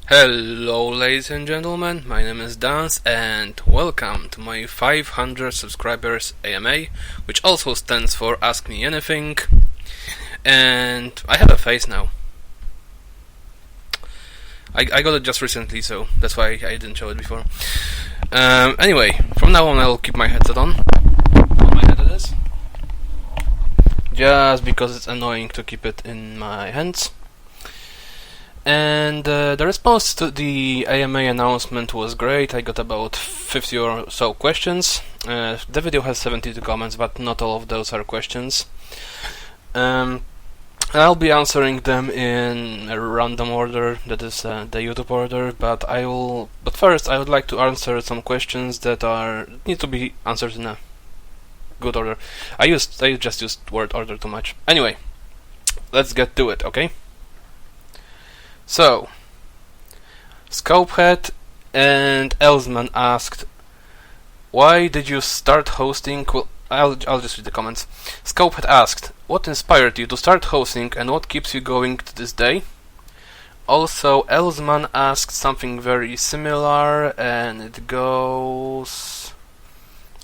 Hello ladies and gentlemen, my name is Dance and welcome to my 500 subscribers AMA, which also stands for Ask Me Anything, and I have a face now. I got it just recently, so that's why I didn't show it before. Anyway, from now on I'll keep my headset on. My head it is. Just because it's annoying to keep it in my hands. And the response to the AMA announcement was great. I got about 50 or so questions. The video has 72 comments, but not all of those are questions. I'll be answering them in a random order, that is the YouTube order. But first, I would like to answer some questions that need to be answered in a good order. I just used word order too much. Anyway, let's get to it, okay? So, Scopehead and Elsman asked, why did you start hosting? Well, I'll just read the comments. Scopehead asked, what inspired you to start hosting and what keeps you going to this day? Also, Elsman asked something very similar, and it goes...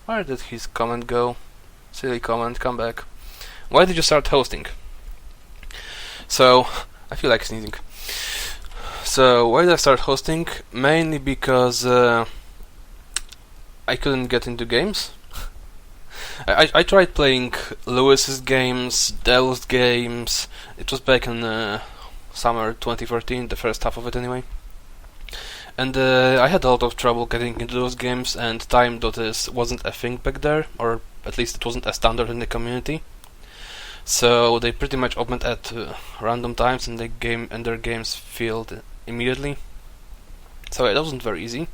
Where did his comment go? Silly comment, come back. Why did you start hosting? So, I feel like sneezing. So, why did I start hosting? Mainly because I couldn't get into games. I tried playing Lewis's games, Dell's games. It was back in summer 2014, the first half of it anyway. And I had a lot of trouble getting into those games, and time DOTIS wasn't a thing back there, or at least it wasn't a standard in the community. So they pretty much opened at random times, and their games filled immediately. So it wasn't very easy.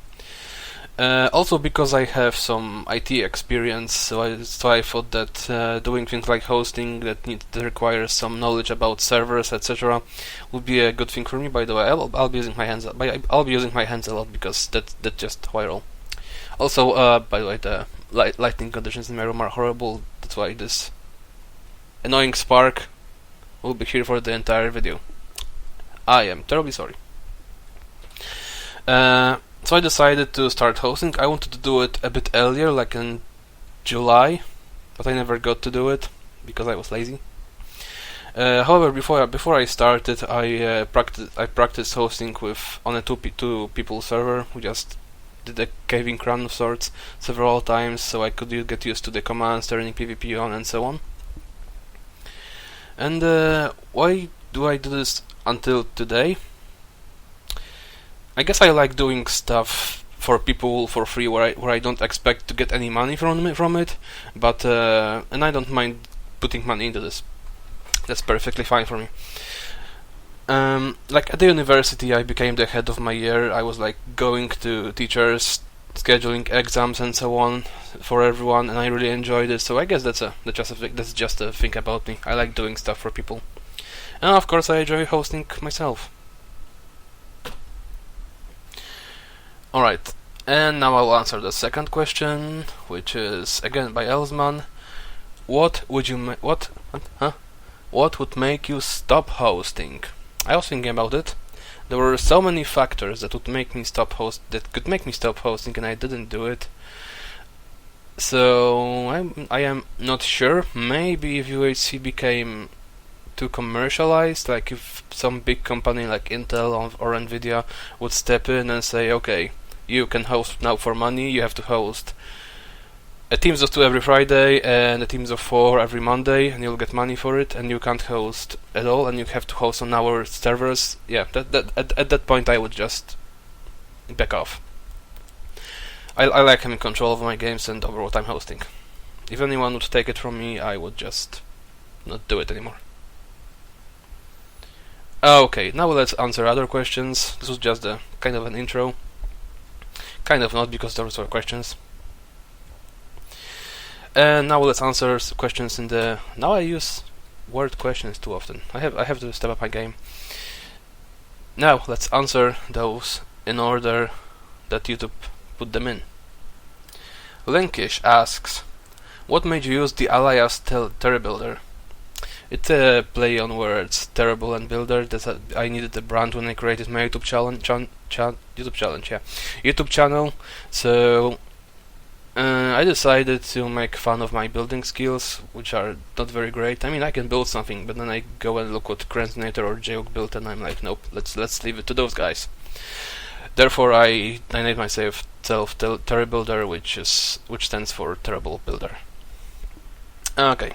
Also because I have some IT experience, so I thought that doing things like hosting that requires some knowledge about servers, etc., would be a good thing for me. By the way, I'll be using my hands. I'll be using my hands a lot because that's just how I roll. Also, by the way, the lighting conditions in my room are horrible. That's why this annoying spark will be here for the entire video. I am terribly sorry. So I decided to start hosting. I wanted to do it a bit earlier, like in July, but I never got to do it because I was lazy. However, before I started, I practiced hosting on a two people server. We just did a caving run of sorts several times, so I could get used to the commands, turning PvP on, and so on. And why do I do this until today? I guess I like doing stuff for people for free, where I don't expect to get any money from it, but and I don't mind putting money into this. That's perfectly fine for me. Like at the university, I became the head of my year. I was like going to teachers, scheduling exams and so on for everyone, and I really enjoyed it. So I guess that's just a thing about me. I like doing stuff for people, and of course I enjoy hosting myself. Alright, and now I'll answer the second question, which is again by Elsman. What would make you stop hosting? I was thinking about it. There were so many factors that could make me stop hosting, and I didn't do it. So I am not sure. Maybe if UHC became too commercialized, like if some big company like Intel or Nvidia would step in and say, okay, you can host now for money, you have to host a Teams of 2 every Friday and a Teams of 4 every Monday, and you'll get money for it, and you can't host at all, and you have to host on our servers. Yeah, at that point I would just back off. I like having control of my games and over what I'm hosting. If anyone would take it from me, I would just not do it anymore. Okay, now let's answer other questions. This was just a kind of an intro. Kind of not, because those were questions. And now let's answer questions in the... Now I use word questions too often. I have to step up my game. Now let's answer those in order that YouTube put them in. Linkish asks, what made you use the alias Terribuilder? It's play on words, terrible and builder. I needed a brand when I created my YouTube YouTube channel. So I decided to make fun of my building skills, which are not very great. I mean, I can build something, but then I go and look what Krenzinator or Jayok built, and I'm like, nope, let's leave it to those guys. Therefore, I named myself Terribuilder, which stands for Terrible Builder. Okay.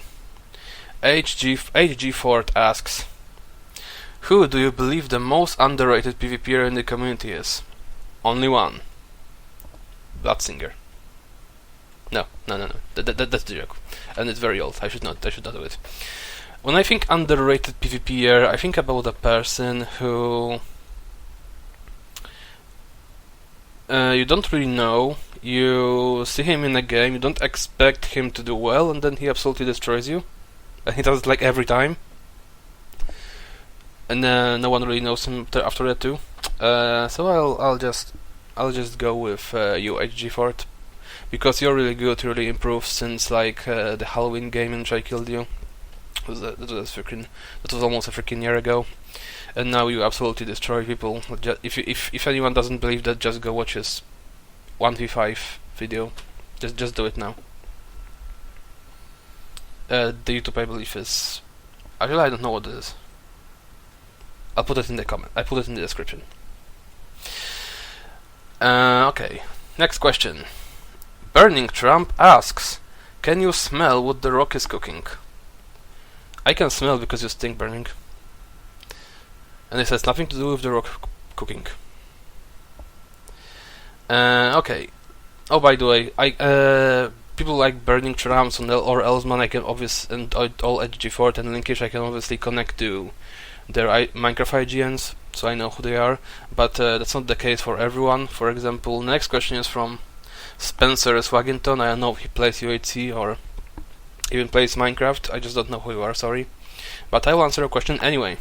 HG Ford asks, who do you believe the most underrated PvPer in the community is? Only one. Bloodsinger. No. That's the joke, and it's very old. I should not do it. When I think underrated PvPer, I think about a person who you don't really know. You see him in a game, you don't expect him to do well, and then he absolutely destroys you. And he does it like every time. And no one really knows him after that too. So I'll just go with you, HG Ford, because you're really good. You really improved since like the Halloween game in which I killed you. That was almost a freaking year ago. And now you absolutely destroy people. If anyone doesn't believe that, just go watch his 1v5 video. Just do it now. The YouTube, I believe, is... Actually, I don't know what it is. I'll put it in the comment. I put it in the description. Okay. Next question. Burning Trump asks, can you smell what the rock is cooking? I can smell because you stink, Burning. And this has nothing to do with the rock cooking. Okay. Oh, by the way, people like Burning Trams or Elsman, I can obviously, and all HG4 and Linkish, I can obviously connect to their Minecraft IGNs, so I know who they are. But that's not the case for everyone. For example, the next question is from Spencer Swaggington. I don't know if he plays UHC or even plays Minecraft. I just don't know who you are. Sorry, but I will answer your question anyway.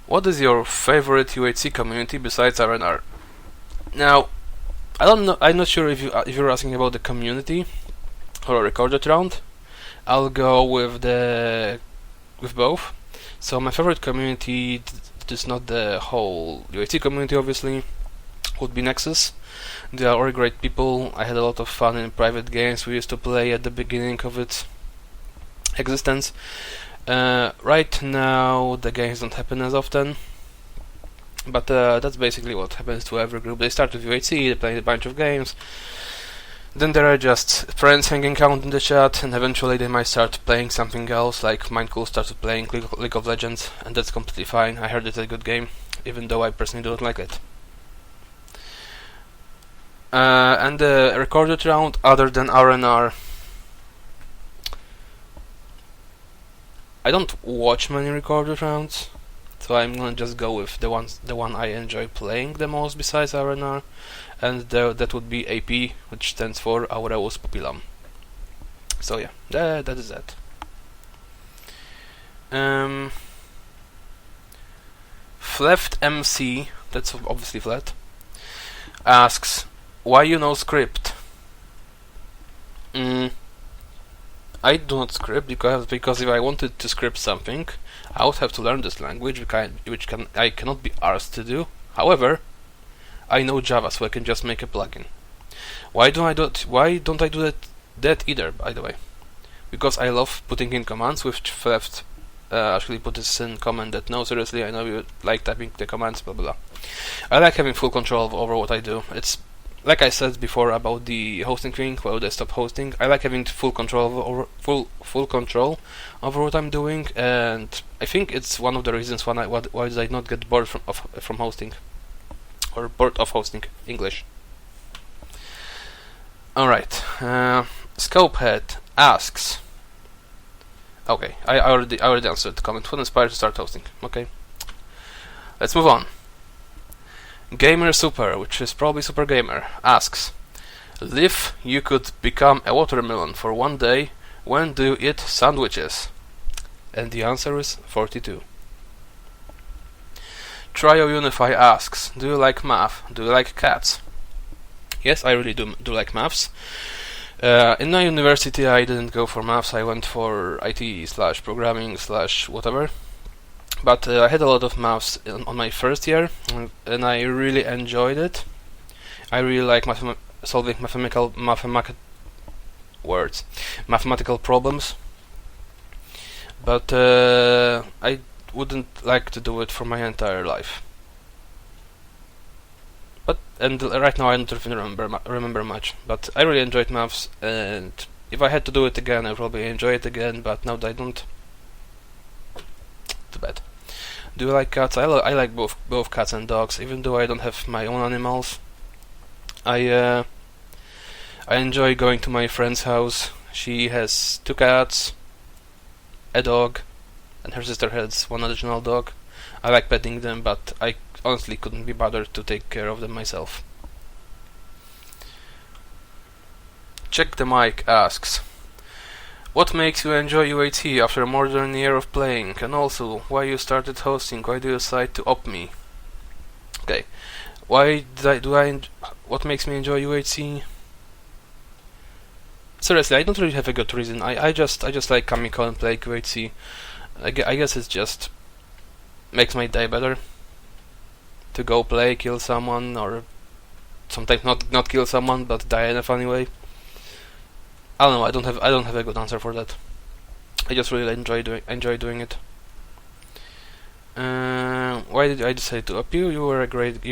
What is your favorite UHC community besides RNR? Now, I don't know. I'm not sure if you're asking about the community or a recorded round. I'll go with both. So my favorite community, that is not the whole UHC community, obviously, would be Nexus. They are all great people. I had a lot of fun in private games we used to play at the beginning of its existence. Right now the games don't happen as often, but that's basically what happens to every group. They start with UHC, they play a bunch of games, then there are just friends hanging out in the chat, and eventually they might start playing something else, like Minecool started playing League of Legends, and that's completely fine. I heard it's a good game, even though I personally don't like it. And the recorded round, other than RNR, I don't watch many recorded rounds, so I'm gonna just go with the one I enjoy playing the most besides RNR, and that would be AP, which stands for Aureus Pupillam. So yeah, that is that. Fleft MC, that's obviously Flat, asks, why you know script? I do not script because if I wanted to script something, I would have to learn this language, which I cannot be arsed to do. However, I know Java, so I can just make a plugin. Why don't I do that either? By the way, because I love putting in commands, which Fleft actually put this in comment that no, seriously, I know you like typing the commands, blah blah blah. I like having full control over what I do. It's like I said before about the hosting thing, well, they stopped hosting. I like having full control over what I'm doing, and I think it's one of the reasons why did I not get bored from hosting, or bored of hosting English. All right, Scopehead asks. Okay, I already answered the comment. What inspired to start hosting? Okay, let's move on. Gamer Super, which is probably Super Gamer, asks, if you could become a watermelon for one day, when do you eat sandwiches? And the answer is 42. Trio Unify asks, do you like math? Do you like cats? Yes, I really do like maths. In my university, I didn't go for maths. I went for IT/programming/whatever. But I had a lot of maths on my first year, and I really enjoyed it. I really like solving mathematical problems. But I wouldn't like to do it for my entire life. And right now I don't even remember much, but I really enjoyed maths, and if I had to do it again, I'd probably enjoy it again, but now that I don't, too bad. Do you like cats? I like both cats and dogs, even though I don't have my own animals. I enjoy going to my friend's house. She has 2 cats, a dog, and her sister has 1 additional dog. I like petting them, but I honestly couldn't be bothered to take care of them myself. Check the Mic asks, what makes you enjoy UHC after more than a year of playing, and also why you started hosting? Why do you decide to opt me? Okay, what makes me enjoy UHC? Seriously, I don't really have a good reason. I just like coming out and play UHC. I guess it just makes my day better. To go play, kill someone, or sometimes not kill someone, but die in a funny way. I don't know. I don't have a good answer for that. I just really enjoy doing it. Why did I decide to up you? You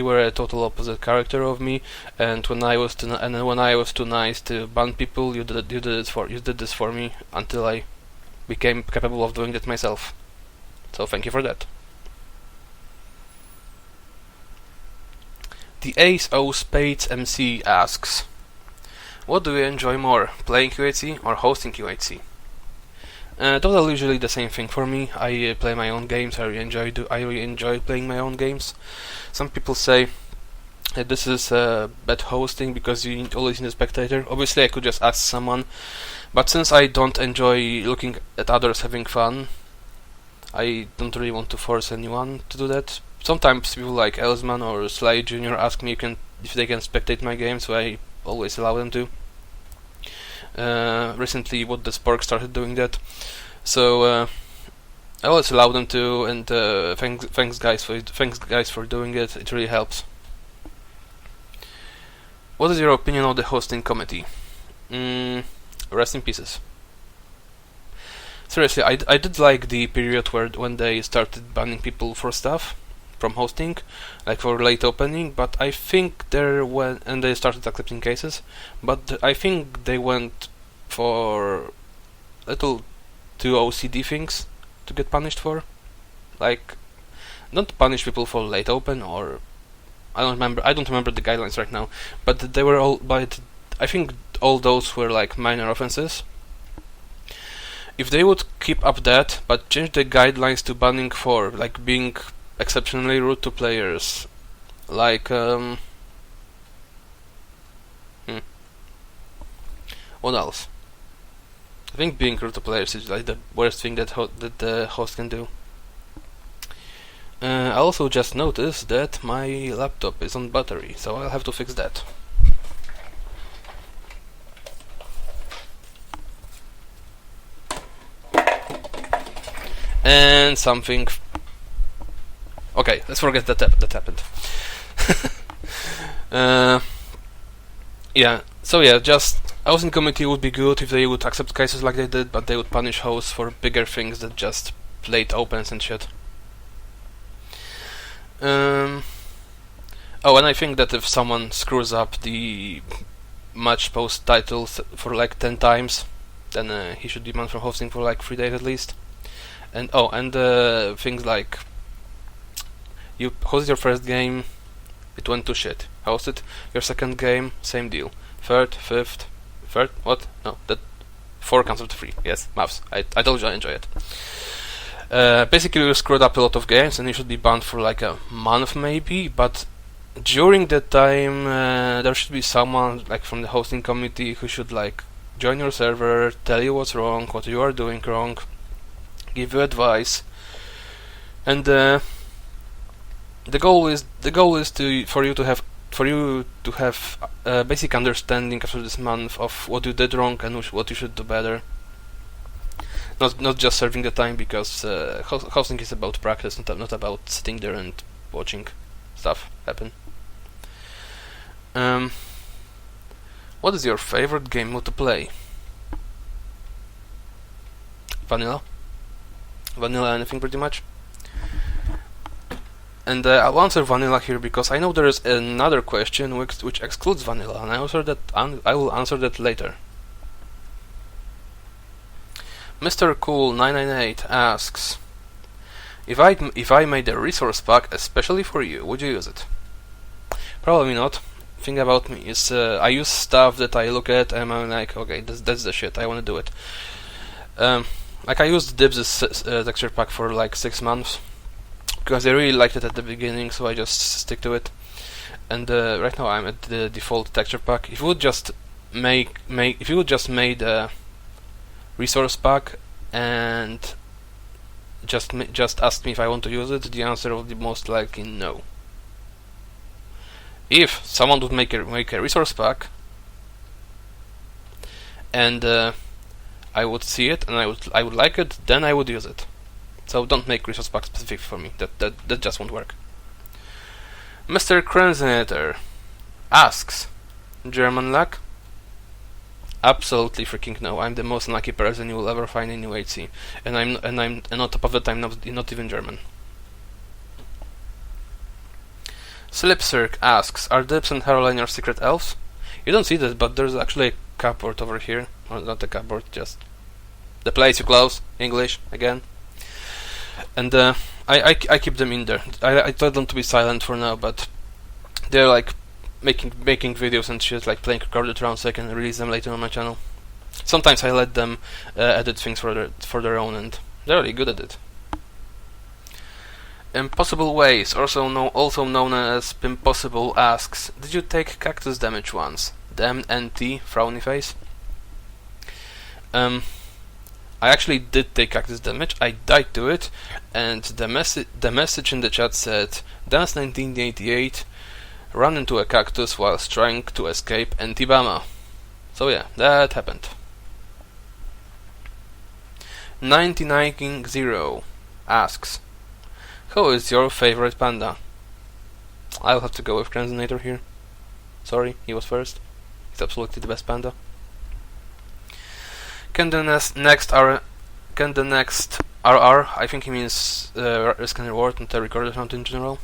were a total opposite character of me, and when I was too nice to ban people, you did this for me until I became capable of doing it myself. So thank you for that. The Ace O Spades MC asks, what do you enjoy more, playing QHC or hosting QHC? Those are usually the same thing for me. I play my own games. I really enjoy playing my own games. Some people say that this is bad hosting because you always need a spectator. Obviously, I could just ask someone, but since I don't enjoy looking at others having fun, I don't really want to force anyone to do that. Sometimes people like Elsman or Sly Jr. ask me if they can spectate my game, so I always allow them to. Recently, What the Spork started doing that, so I always allow them to. And thanks guys for doing it. It really helps. What is your opinion of the hosting committee? Rest in pieces. Seriously, I did like the period when they started banning people for stuff from hosting, like for late opening, but I think and they started accepting cases, but I think they went for little too OCD things to get punished for, like not punish people for late open, or I don't remember the guidelines right now, but they were all, but I think all those were like minor offenses. If they would keep up that, but change the guidelines to banning for like being exceptionally rude to players, like what else? I think being rude to players is like the worst thing that the host can do. I also just noticed that my laptop is on battery, so I'll have to fix that. And something. Okay, let's forget that happened. Yeah. So yeah, just hosting committee would be good if they would accept cases like they did, but they would punish hosts for bigger things than just late opens and shit. Oh, and I think that if someone screws up the match post titles for like 10 times, then he should be banned from hosting for like 3 days at least. And things like you hosted your first game, it went to shit. Hosted your second game, same deal. Third, what? No, that 4 counts up to 3. Yes, maths. I told you I enjoy it. Basically, you screwed up a lot of games, and you should be banned for like a month maybe. But during that time, there should be someone like from the hosting committee who should like join your server, tell you what's wrong, what you are doing wrong, give you advice, and the goal is for you to have for you to have a basic understanding after this month of what you did wrong and what you should do better. Not just serving the time, because hosting is about practice, not about sitting there and watching stuff happen. What is your favorite game mode to play? Vanilla anything pretty much. And I'll answer vanilla here because I know there is another question which excludes vanilla, and I will answer that later. Mr. Cool998 asks, if I made a resource pack especially for you, would you use it? Probably not. Thing about me is I use stuff that I look at and I'm like, okay, that's the shit, I want to do it. Like I used Dibs' texture pack for like 6 months because I really liked it at the beginning, so I just stick to it. And right now I'm at the default texture pack. If you would just made a resource pack and just asked me if I want to use it, the answer would be most likely no. If someone would make a resource pack and I would see it and I would like it, then I would use it. So don't make resource pack specific for me. That just won't work. Mr. Krenzeneter asks, German luck? Absolutely freaking no. I'm the most unlucky person you will ever find in UHC, and on top of that I'm not even German. Slipcirc asks, are Dips and Caroline your secret elves? You don't see that, but there's actually a cupboard over here. Or not a cupboard, just the place you close. English again. And I keep them in there. I told them to be silent for now, but they're like making videos and shit, like playing recorded rounds, so I can release them later on my channel. Sometimes I let them edit things for their own, and they're really good at it. Impossible Ways, also known as Pimpossible, asks, did you take cactus damage once? Damn NT, frowny face. I actually did take cactus damage. I died to it, and the message in the chat said, Dance 1988, ran into a cactus whilst trying to escape Antibama. So yeah, that happened. 99King0 asks, who is your favorite panda? I'll have to go with Cranzonator here. Sorry, he was first. He's absolutely the best panda. Can the next RR, I think he means risk and reward and the recorded round in general,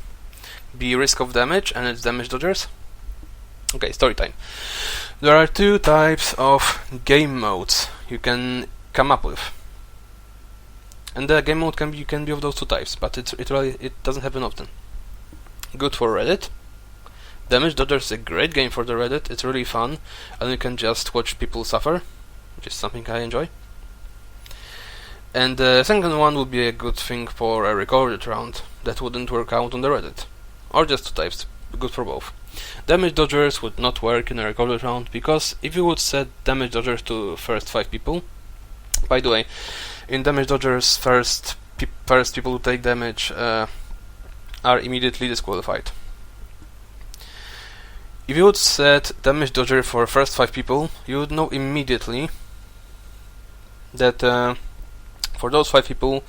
be risk of damage and its damage dodgers? Okay, story time. There are 2 types of game modes you can come up with. And the game mode can be of those 2 types, but it doesn't happen often. Good for Reddit. Damage Dodger is a great game for the Reddit. It's really fun, and you can just watch people suffer, which is something I enjoy. And the second one would be a good thing for a recorded round that wouldn't work out on the Reddit. Or just 2 types, good for both. Damage Dodgers would not work in a recorded round, because if you would set Damage Dodgers to first 5 people, by the way, in Damage Dodgers, first people who take damage are immediately disqualified. If you would set Damage Dodger for first 5 people, you would know immediately that for those 5 people,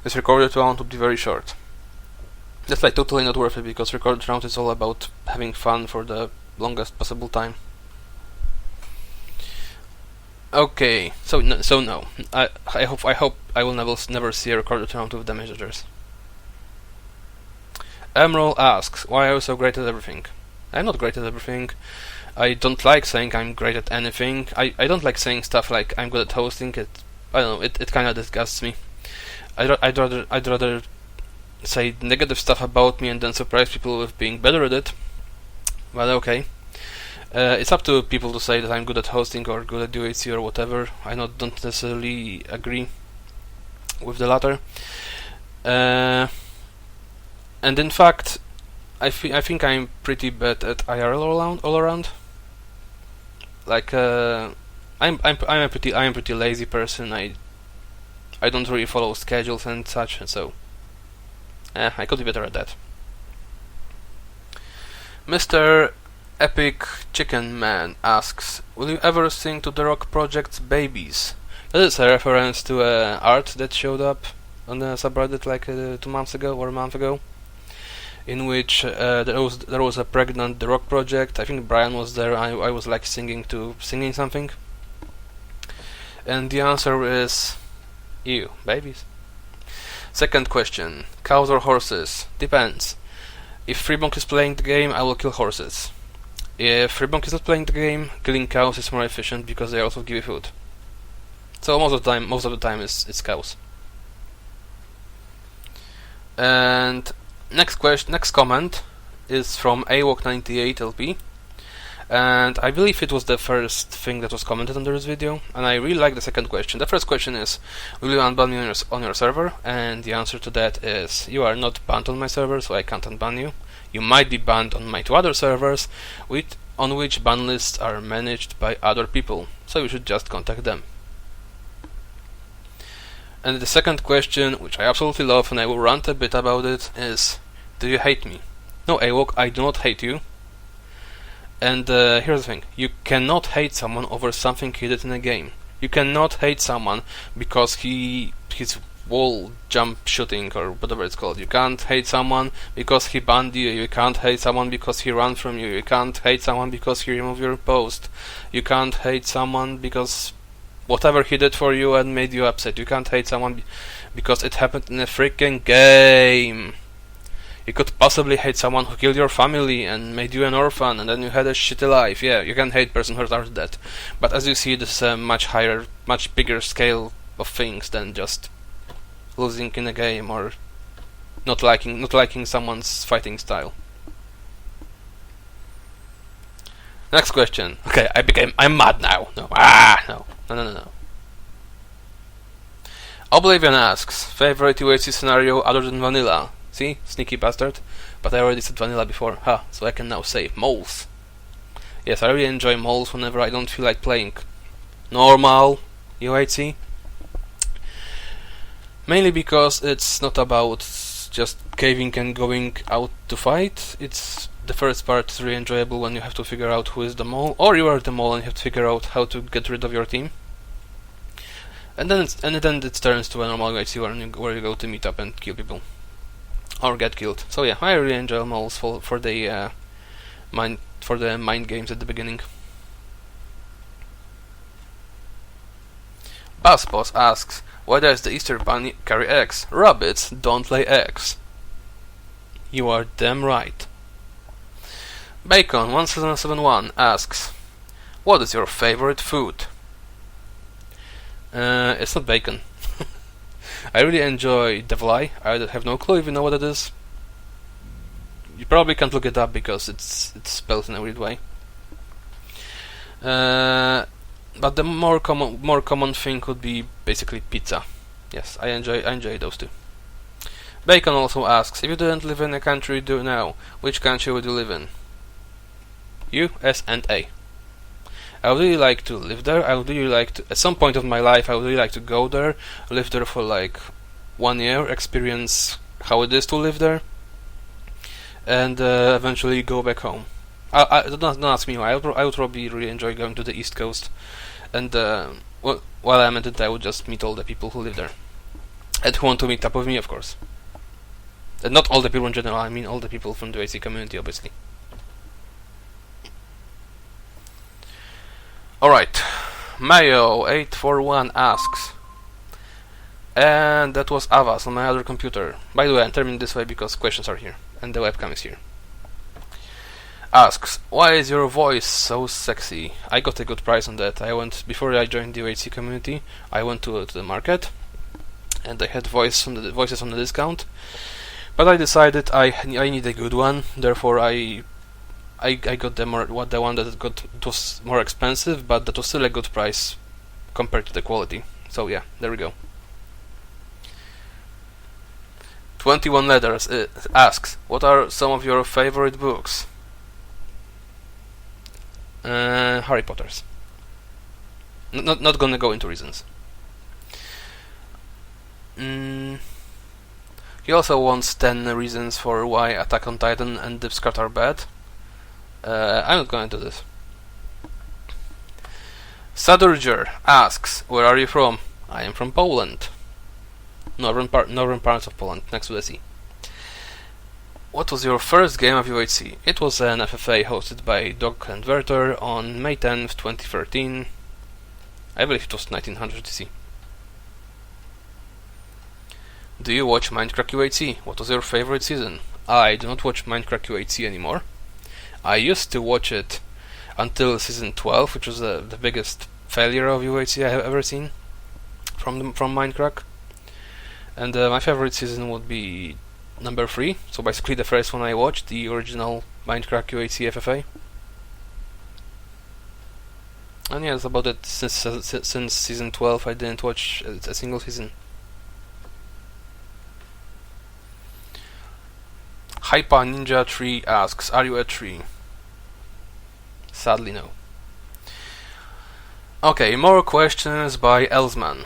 this recorded round would be very short. That's like totally not worth it, because recorded round is all about having fun for the longest possible time. Okay, so no. I hope I will never see a recorded round with damage dodgers. Emerald asks, why are you so great at everything? I'm not great at everything. I don't like saying I'm great at anything. I don't like saying stuff like I'm good at hosting. I don't know. It kind of disgusts me. I'd rather say negative stuff about me and then surprise people with being better at it. But okay. It's up to people to say that I'm good at hosting or good at UHC or whatever. I don't necessarily agree with the latter. And in fact, I think I'm pretty bad at IRL all around. Like I'm a pretty lazy person. I don't really follow schedules and such, and so I could be better at that. Mr. Epic Chicken Man asks, will you ever sing to the rock project's Babies? That is a reference to art that showed up on the subreddit like 2 months ago or a month ago, in which there was a pregnant The Rock project. I think Brian was there. I was like singing something, and the answer is ew, babies. Second question: cows or horses? Depends. If Freebonk is playing the game, I will kill horses. If Freebonk is not playing the game, killing cows is more efficient because they also give you food. So most of the time it's cows. And next comment is from AWOK98LP, and I believe it was the first thing that was commented under this video, and I really like the second question. The first question is, will you unban me on your server? And the answer to that is, you are not banned on my server, so I can't unban you. You might be banned on my 2 other servers, on which ban lists are managed by other people, so you should just contact them. And the second question, which I absolutely love and I will rant a bit about it, is, do you hate me? No, AWOK, I do not hate you. And here's the thing, you cannot hate someone over something he did in a game. You cannot hate someone because his wall jump shooting or whatever it's called. You can't hate someone because he banned you. You can't hate someone because he ran from you. You can't hate someone because he removed your post. You can't hate someone because whatever he did for you and made you upset. You can't hate someone because it happened in a freaking game. You could possibly hate someone who killed your family and made you an orphan and then you had a shitty life. Yeah, you can hate person who started that. But as you see, this is a much higher, much bigger scale of things than just losing in a game or not liking someone's fighting style. Next question. Okay, I'm mad now. No. Oblivion asks, favorite UHC scenario other than vanilla? See, sneaky bastard. But I already said vanilla before. So I can now say moles. Yes, I really enjoy moles whenever I don't feel like playing normal UHC. Mainly because it's not about just caving and going out to fight. It's the first part is really enjoyable when you have to figure out who is the mole, or you are the mole and you have to figure out how to get rid of your team. And then it turns to a normal UHC where you go to meet up and kill people or get killed. So yeah, I really enjoy moles for the mind games at the beginning. Buzzboss asks, why does the Easter Bunny carry eggs? Rabbits don't lay eggs. You are damn right. Bacon1771 asks, what is your favorite food? It's not bacon. I really enjoy devil eye. I have no clue if you know what it is. You probably can't look it up because it's spelled in a weird way. But the more common thing would be basically pizza. Yes, I enjoy those two. Bacon also asks, if you didn't live in a country you do now, which country would you live in? USA. I would really like to live there. I would really like to, at some point of my life, I would really like to go there, live there for like 1 year, experience how it is to live there, and eventually go back home. Don't ask me why. I would probably really enjoy going to the East Coast, and while I'm at it, I would just meet all the people who live there, and who want to meet up with me, of course. And not all the people in general. I mean all the people from the AC community, obviously. Alright, Mayo841 asks, and that was Avas on my other computer. By the way, I'm terminating this way because questions are here, and the webcam is here. Asks, why is your voice so sexy? I got a good price on that. Before I joined the UHC community, I went to the market, and I had voices on the discount, but I decided I need a good one, therefore I got the one that was more expensive, but that was still a good price compared to the quality. So yeah, there we go. 21 Letters asks, what are some of your favorite books? Harry Potter's. Not gonna go into reasons. He also wants 10 reasons for why Attack on Titan and Deep Scat are bad. I'm not going to do this. Sadurger asks, where are you from? I am from Poland. Northern parts of Poland, next to the sea. What was your first game of UHC? It was an FFA hosted by Doc and Werther on May 10th, 2013. I believe it was 1900 TC. Do you watch Minecraft UHC? What was your favorite season? I do not watch Minecraft UHC anymore. I used to watch it until season 12, which was the biggest failure of UHC I have ever seen from Minecraft. And my favorite season would be number 3, so basically the first one I watched, the original Minecraft UHC FFA. And yeah, that's about it. Since season 12 I didn't watch a single season. Hypa Ninja 3 asks, are you a tree? Sadly no. Okay, more questions by Elsman.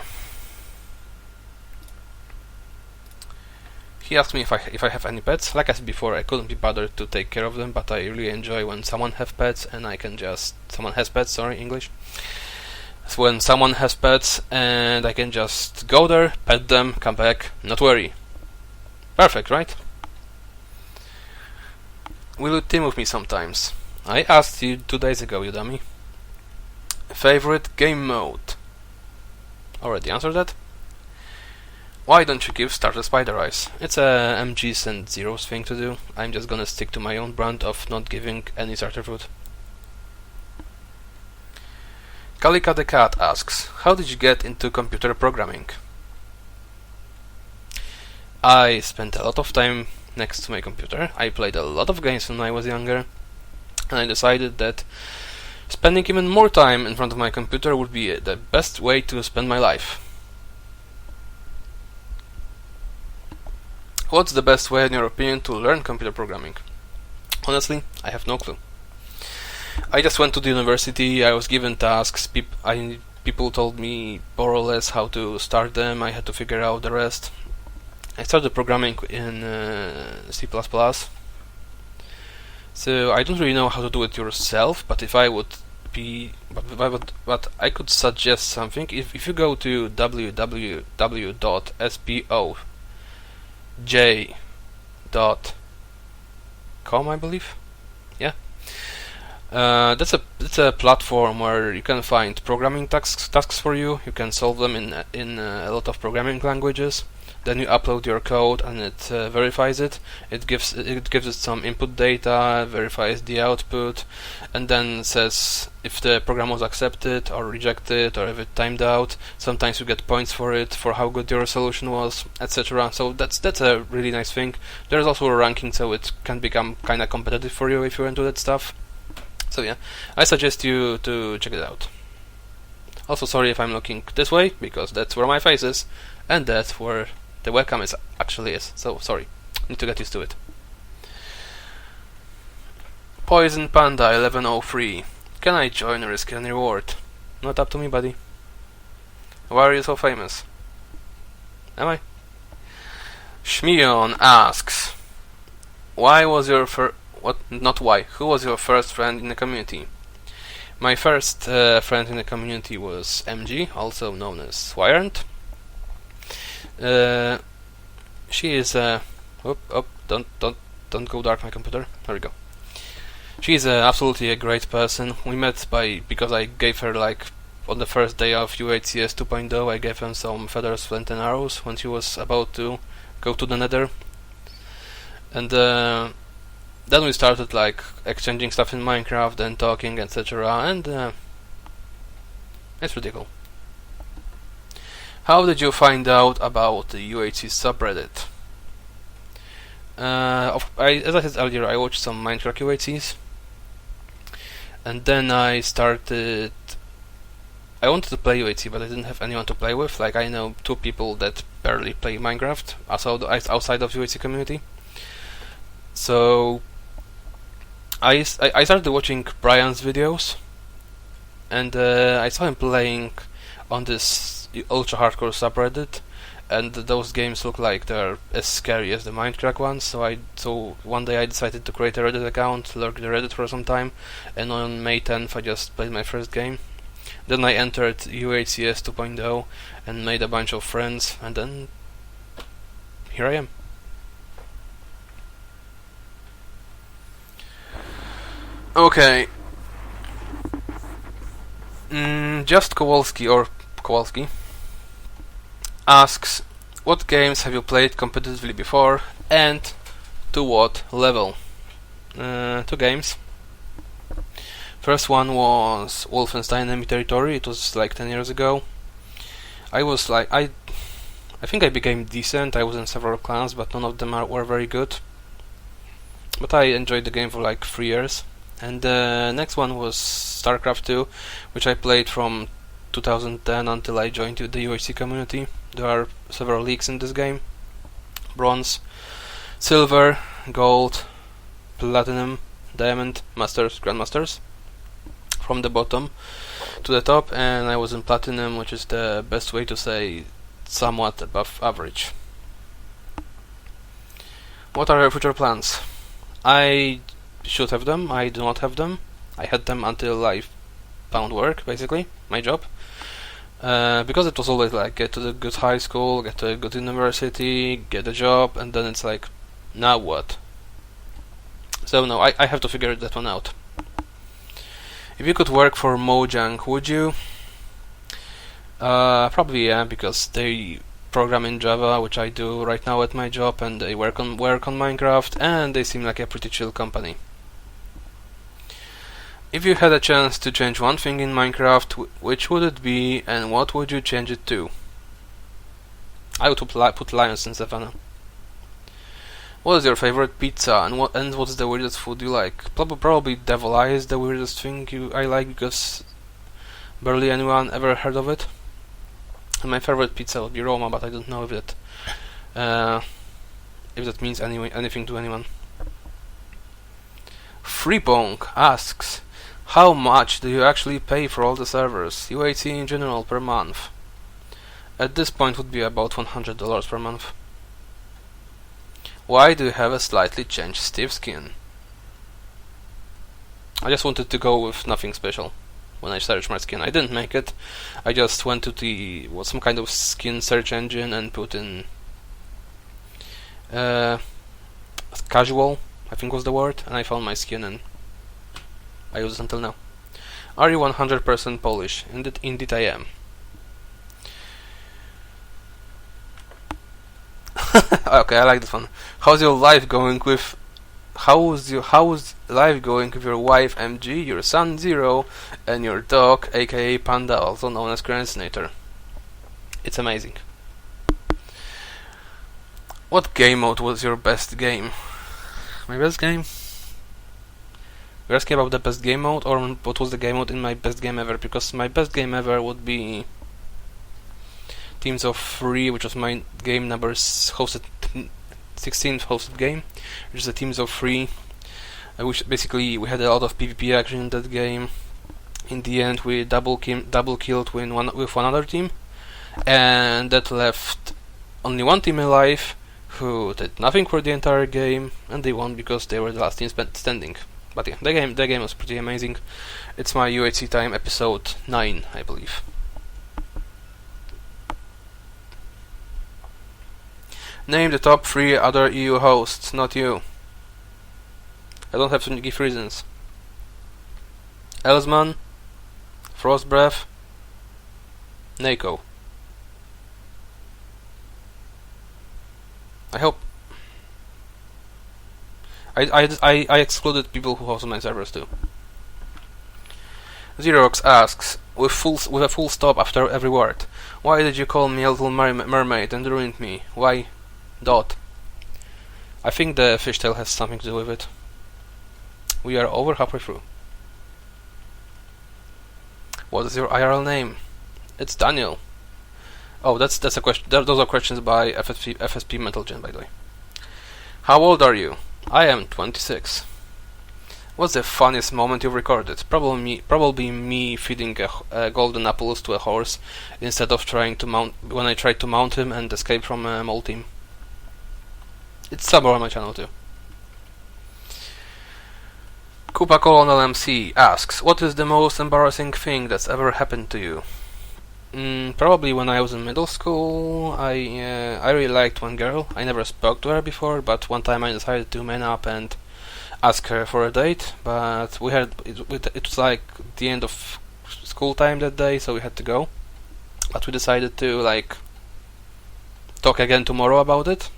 He asked me if I have any pets. Like I said before, I couldn't be bothered to take care of them, but I really enjoy when someone has pets and I can just... Someone has pets, sorry, English. So when someone has pets and I can just go there, pet them, come back, not worry. Perfect, right? Will you team with me sometimes? I asked you 2 days ago, you dummy. Favorite game mode? Already answered that. Why don't you give starter spider eyes? It's a MGs and zeros thing to do. I'm just gonna stick to my own brand of not giving any starter fruit. Kalika the Cat asks, how did you get into computer programming? I spent a lot of time next to my computer. I played a lot of games when I was younger, and I decided that spending even more time in front of my computer would be the best way to spend my life. What's the best way, in your opinion, to learn computer programming? Honestly, I have no clue. I just went to the university, I was given tasks, people told me more or less how to start them, I had to figure out the rest. I started programming in C++, so I don't really know how to do it yourself, but if I would be... But I could suggest something. If you go to www.spoj.com, I believe. Yeah. That's a platform where you can find programming tasks for you. You can solve them in a lot of programming languages. Then you upload your code and it verifies it. It gives it some input data, verifies the output, and then says if the program was accepted or rejected or if it timed out. Sometimes you get points for it, for how good your solution was, etc. So that's a really nice thing. There's also a ranking, so it can become kind of competitive for you if you're into that stuff. So yeah, I suggest you to check it out. Also, sorry if I'm looking this way, because that's where my face is, and that's where the webcam actually is, so sorry, need to get used to it. Poison Panda 1103, can I join Risk and Reward? Not up to me, buddy. Why are you so famous? Am I? Shmion asks, why was your who was your first friend in the community? My first friend in the community was MG, also known as Swirent. She is don't go dark, my computer. There we go. She is absolutely a great person. We met because I gave her, like, on the first day of UHCS 2.0, I gave her some feathers, flint and arrows when she was about to go to the Nether. And then we started, like, exchanging stuff in Minecraft and talking, etc. And it's pretty cool. How did you find out about the UHC subreddit? As I said earlier, I watched some Minecraft UHCs, and then I wanted to play UHC, but I didn't have anyone to play with. Like, I know 2 people that barely play Minecraft outside of UHC community. So I started watching Brian's videos, and I saw him playing on this ultra hardcore subreddit, and those games look like they're as scary as the Minecraft ones. So one day I decided to create a Reddit account, lurk the Reddit for some time, and on May 10th I just played my first game. Then I entered UHCS 2.0 and made a bunch of friends, and then here I am. Okay. Just Kowalski asks, what games have you played competitively before, and to what level? 2 games. First one was Wolfenstein Enemy Territory. It was like 10 years ago. I think I became decent. I was in several clans, but none of them were very good. But I enjoyed the game for like 3 years. And the next one was StarCraft 2, which I played from 2010 until I joined the UHC community. There are several leagues in this game: Bronze, Silver, Gold, Platinum, Diamond, Masters, Grandmasters. From the bottom to the top, and I was in Platinum, which is the best way to say somewhat above average. What are your future plans? I should have them. I do not have them. I had them until I found work, basically, my job. Because it was always like, get to a good high school, get to a good university, get a job, and then it's like, now what? So no, I have to figure that one out. If you could work for Mojang, would you? Probably yeah, because they program in Java, which I do right now at my job, and they work on Minecraft, and they seem like a pretty chill company. If you had a chance to change one thing in Minecraft, which would it be, and what would you change it to? I would put lions in Savannah. What is your favorite pizza, and what's the weirdest food you like? Probably devil eye is the weirdest thing I like, because barely anyone ever heard of it. And my favorite pizza would be Roma, but I don't know if that means anything to anyone. Freepong asks, how much do you actually pay for all the servers, UAT in general, per month? At this point would be about $100 per month. Why do you have a slightly changed Steve skin? I just wanted to go with nothing special when I searched my skin. I didn't make it. I just went to some kind of skin search engine and put in casual, I think was the word, and I found my skin and I use it until now. Are you 100% Polish? Indeed I am. Okay, I like this one. How's life going with your wife MG, your son Zero, and your dog, aka Panda, also known as Cransinator? It's amazing. What game mode was your best game? My best game? You're asking about the best game mode, or what was the game mode in my best game ever? Because my best game ever would be Teams of 3, which was my game number 16th hosted game, which is a Teams of 3, which basically we had a lot of PvP action in that game. In the end, we double killed with one other team, and that left only one team alive, who did nothing for the entire game, and they won because they were the last team standing. But yeah, the game was pretty amazing. It's my UHC time episode 9, I believe. Name the top 3 other EU hosts, not you. I don't have to give reasons. Elsman, Frostbreath, Nako. I hope. I excluded people who host on my servers too. Xerox asks, with a full stop after every word, why did you call me a little mermaid and ruined me? Why? Dot. I think the fishtail has something to do with it. We are over halfway through. What is your IRL name? It's Daniel. Oh, that's a question. Those are questions by FSP Metal Gen, by the way. How old are you? I am 26. What's the funniest moment you've recorded? Probably me feeding a golden apples to a horse instead of when I tried to mount him and escape from a mole team. It's somewhere on my channel too. Kupa Colonel MC asks, what is the most embarrassing thing that's ever happened to you? Probably when I was in middle school. I really liked one girl. I never spoke to her before, but one time I decided to man up and ask her for a date. But it was like the end of school time that day, so we had to go. But we decided to talk again tomorrow about it.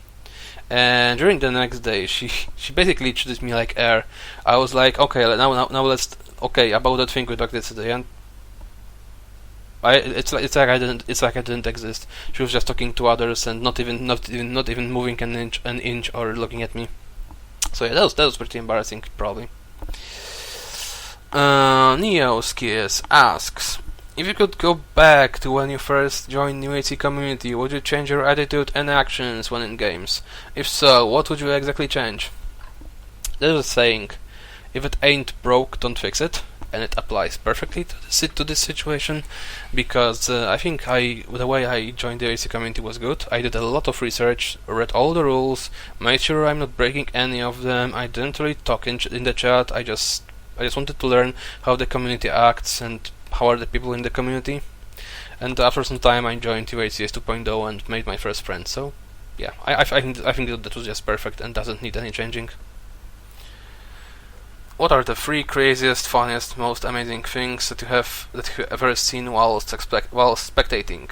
And during the next day, she basically treated me like air. I was like, okay, now let's about that thing we talked yesterday, and it's like I didn't exist. She was just talking to others and not even moving an inch or looking at me. So yeah, that was pretty embarrassing, probably. Neoskis asks, if you could go back to when you first joined New AC community, would you change your attitude and actions when in games? If so, what would you exactly change? There's a saying, if it ain't broke, don't fix it, and it applies perfectly to this situation, because I think the way I joined the AC community was good. I did a lot of research, read all the rules, made sure I'm not breaking any of them. I didn't really talk in the chat. I just wanted to learn how the community acts and how are the people in the community. And after some time, I joined UACS 2.0 and made my first friend. So yeah, I think that was just perfect and doesn't need any changing. What are the 3 craziest, funniest, most amazing things that you ever seen while spectating?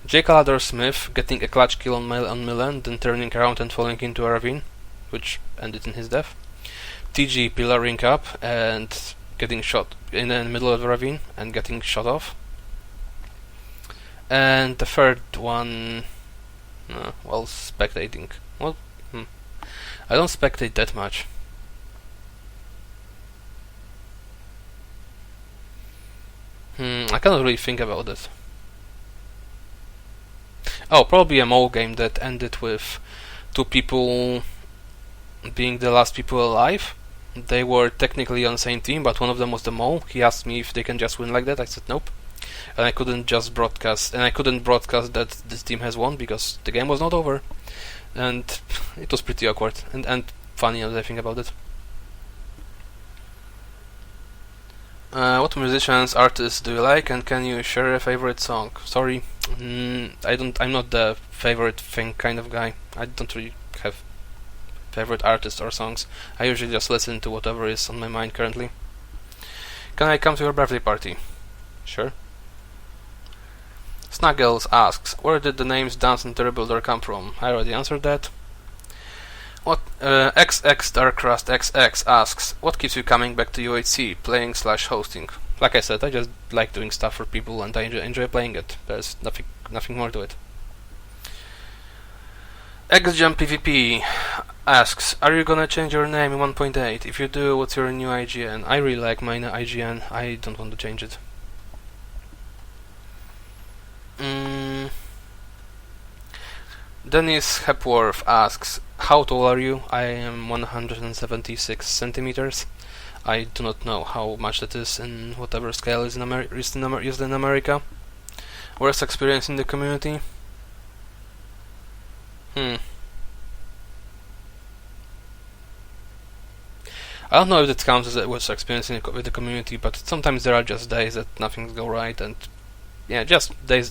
Jake Ladder Smith getting a clutch kill on Milan, then turning around and falling into a ravine, which ended in his death. TG pillaring up and getting shot in the middle of the ravine and getting shot off. And the third one, while spectating. Well, I don't spectate that much. I cannot really think about it. Oh, probably a mole game that ended with 2 people being the last people alive. They were technically on the same team, but one of them was the mole. He asked me if they can just win like that. I said nope. And I couldn't broadcast that this team has won because the game was not over. And it was pretty awkward and funny as I think about it. What musicians, artists do you like, and can you share a favorite song? Sorry, I'm not the favorite thing kind of guy. I don't really have favorite artists or songs. I usually just listen to whatever is on my mind currently. Can I come to your birthday party? Sure. Snuggles asks, where did the names Dance and Terribuilder come from? I already answered that. What XX Darkrust XX asks, what keeps you coming back to UHC, playing/hosting? Like I said, I just like doing stuff for people and I enjoy playing it. There's nothing more to it. XJump PvP asks, are you gonna change your name in 1.8? If you do, what's your new IGN? I really like my IGN, I don't want to change it. Dennis Hepworth asks, how tall are you? I am 176 centimeters. I do not know how much that is in whatever scale is used in America. Worst experience in the community? I don't know if that counts as a worst experience with the community, but sometimes there are just days that nothing go right, and yeah, just days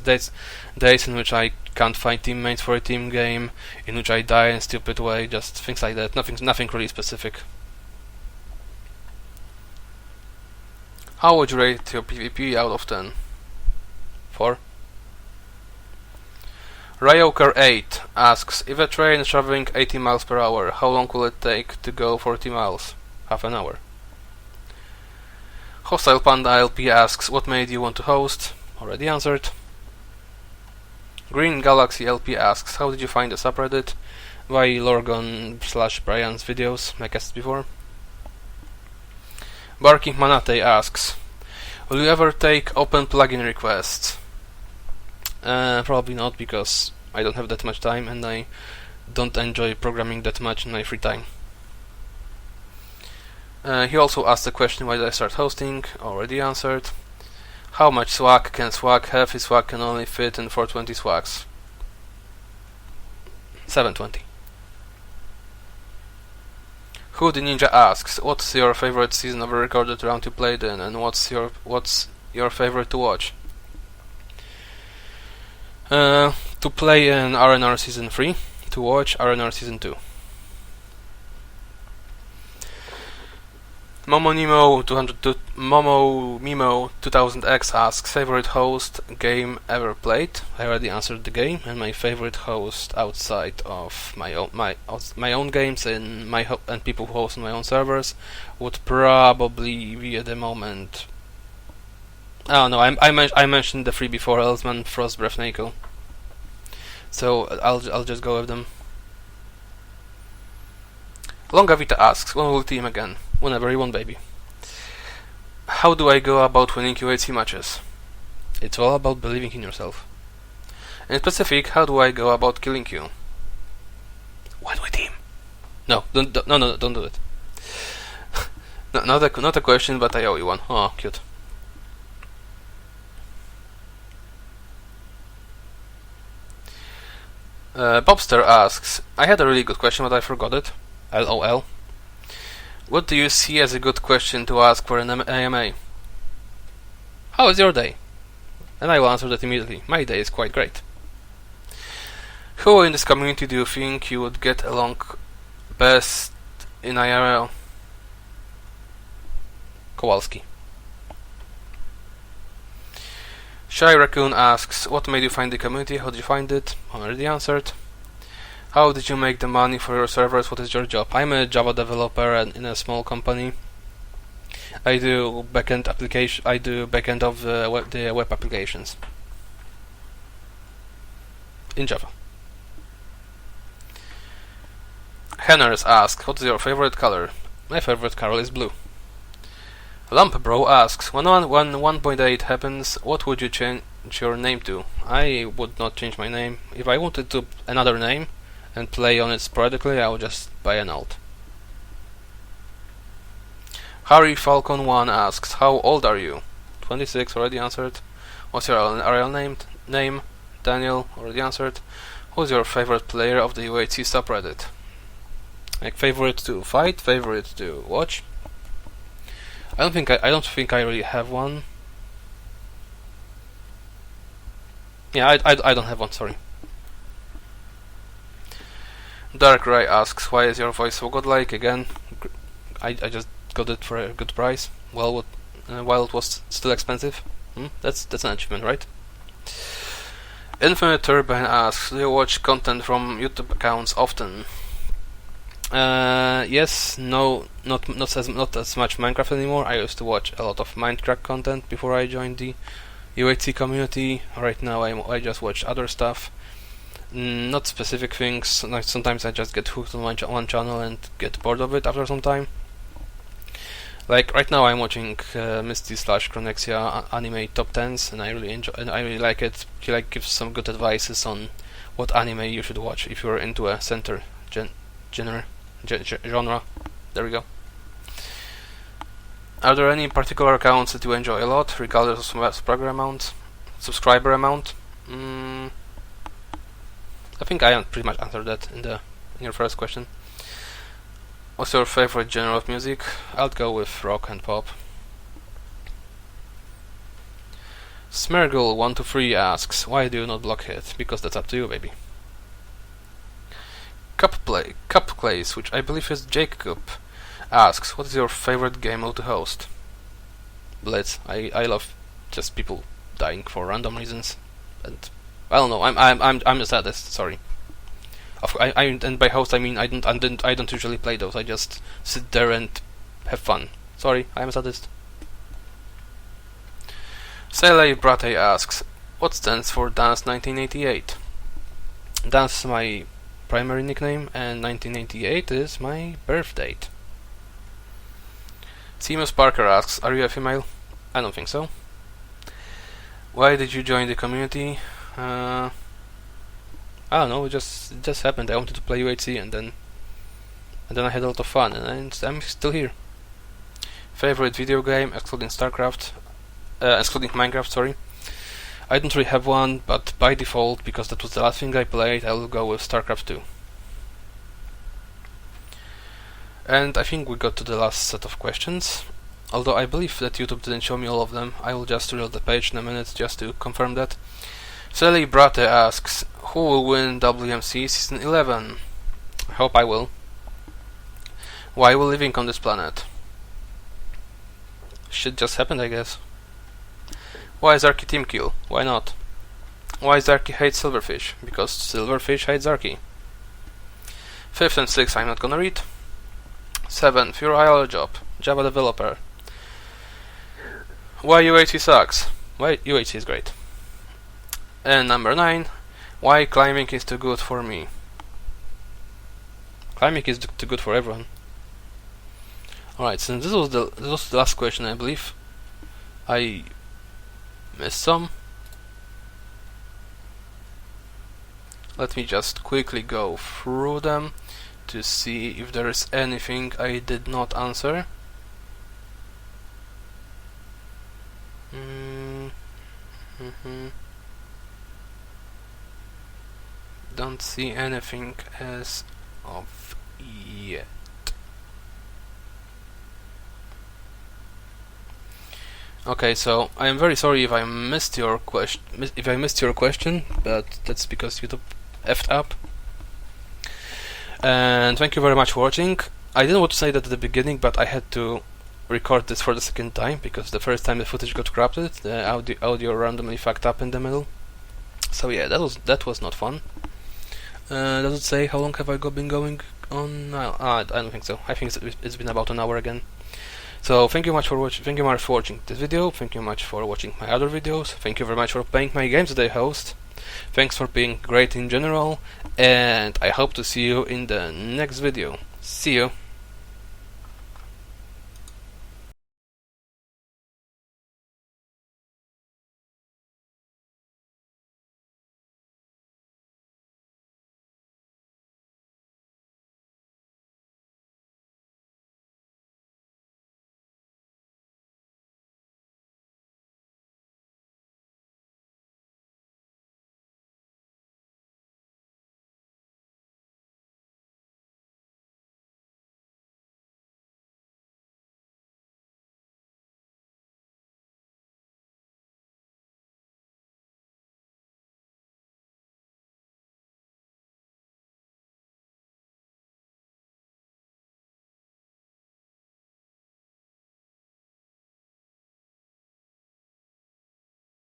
in which I can't find teammates for a team game, in which I die in a stupid way, just things like that. Nothing really specific. How would you rate your PvP out of 10? 4. Ryoker8 asks, if a train is traveling 80 miles per hour, how long will it take to go 40 miles? Half an hour. Hostile Panda LP asks, what made you want to host? Already answered. Green Galaxy LP asks, how did you find the subreddit? By Lorgon/Brian's videos, like I said before. Barking Manate asks, will you ever take open plugin requests? Probably not, because I don't have that much time and I don't enjoy programming that much in my free time. He also asked the question, why did I start hosting? Already answered. How much swag can swag have? His swag can only fit in 420 swags. 720. Who the Ninja asks, what's your favorite season of a recorded round you played in, and what's your favorite to watch? To play in RNR Season 3, to watch RNR Season 2. Momo Mimo 2000X asks, favorite host game ever played? I already answered the game, and my favorite host outside of my own games and people who host on my own servers would probably be at the moment. Oh no, I mentioned the three before: Elsman, Frost, Breath, Nako. So I'll just go with them. Longa Vita asks, when will team again? Whenever you want, baby. How do I go about winning UHC matches? It's all about believing in yourself. In specific, how do I go about killing you? When we team? No, don't do it. No, not a question, but I owe you one. Oh, cute. Bobster asks, I had a really good question, but I forgot it. LOL. What do you see as a good question to ask for an AMA? How is your day? And I will answer that immediately. My day is quite great. Who in this community do you think you would get along best in IRL? Kowalski. Shy Raccoon asks, what made you find the community? How did you find it? Already answered. How did you make the money for your servers? What is your job? I'm a Java developer and in a small company. I do backend application. I do backend of the web applications in Java. Henners asks, what is your favorite color? My favorite color is blue. Lump Bro asks, when 1.8 happens, what would you change your name to? I would not change my name. If I wanted to another name and play on it sporadically, I would just buy an alt. Harry Falcon 1 asks, how old are you? 26, already answered. What's your RL name? Daniel, already answered. Who's your favorite player of the UHC subreddit? Like favorite to fight, favorite to watch? I don't think I really have one. Yeah, I don't have one, sorry. Darkrai asks, why is your voice so godlike? Again, I just got it for a good price. Well, while it was still expensive. That's an achievement, right? Infinite Turbine asks, do you watch content from YouTube accounts often? Yes, no, not as much Minecraft anymore. I used to watch a lot of Minecraft content before I joined the UHC community. Right now I just watch other stuff. Not specific things. Like sometimes I just get hooked on one channel and get bored of it after some time. Like right now I'm watching Misty/Chronexia anime top 10s, and I really enjoy and I really like it. He gives some good advices on what anime you should watch if you're into a center genre. There we go. Are there any particular accounts that you enjoy a lot, regardless of subscriber amount? I think I pretty much answered that in your first question. What's your favorite genre of music? I'll go with rock and pop. Smergle123 asks, why do you not block it? Because that's up to you, baby. Cupplays, which I believe is Jacob, asks, what is your favorite game mode to host? Blitz. I love just people dying for random reasons, and I don't know. I'm a sadist. Sorry. And by host I mean I don't usually play those. I just sit there and have fun. Sorry, I'm a sadist. Sele Brate asks, what stands for Dance 1988? Dance is my primary nickname, and 1988 is my birth date. Seamus Parker asks, are you a female? I don't think so. Why did you join the community? I don't know, it just happened. I wanted to play UHC and then I had a lot of fun, and I'm still here. Favorite video game, excluding excluding Minecraft, sorry. I don't really have one, but by default, because that was the last thing I played, I will go with StarCraft 2. And I think we got to the last set of questions. Although I believe that YouTube didn't show me all of them, I will just reload the page in a minute just to confirm that. Sally Brate asks, who will win WMC Season 11? I hope I will. Why are we living on this planet? Shit just happened, I guess. Why is Zarky team kill? Why not? Why Zarky hates Silverfish? Because Silverfish hates Zarky. 5th and 6th I'm not gonna read. 7th, your IL job, Java developer. Why UHC sucks? Why UHC is great. And number 9, why climbing is too good for me? Climbing is too good for everyone. Alright, since this was the last question, I believe I missed some. Let me just quickly go through them to see if there is anything I did not answer. Don't see anything as of yet. Okay, so I am very sorry if I missed your question. But that's because YouTube effed up. And thank you very much for watching. I didn't want to say that at the beginning, but I had to record this for the second time because the first time the footage got corrupted, the audio randomly fucked up in the middle. So yeah, that was not fun. Does it say how long have I been going on? I don't think so. I think it's been about an hour again. So thank you much for watching. Thank you much for watching this video. Thank you much for watching my other videos. Thank you very much for playing my games that I host. Thanks for being great in general, and I hope to see you in the next video. See you.